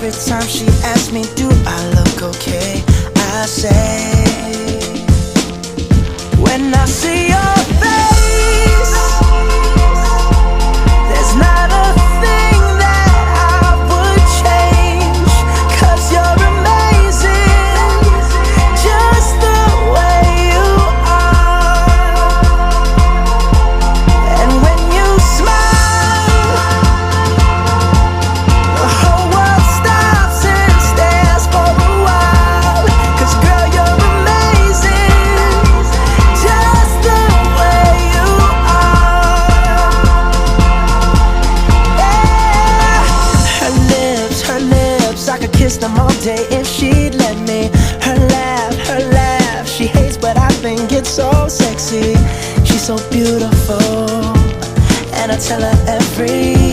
Every time she asks me, do I look okay? I say, when I see your face, there's not a thing that I would change, 'cause you're amazing, just the way you are. And when you smile, the whole world stops and stares for a while, 'cause girl, you're amazing, just the way you are. Yeah. Her lips, I could kiss them all day if she'd let me. Her laugh, she hates but I think it's so sexy. She's so beautiful, and I tell her every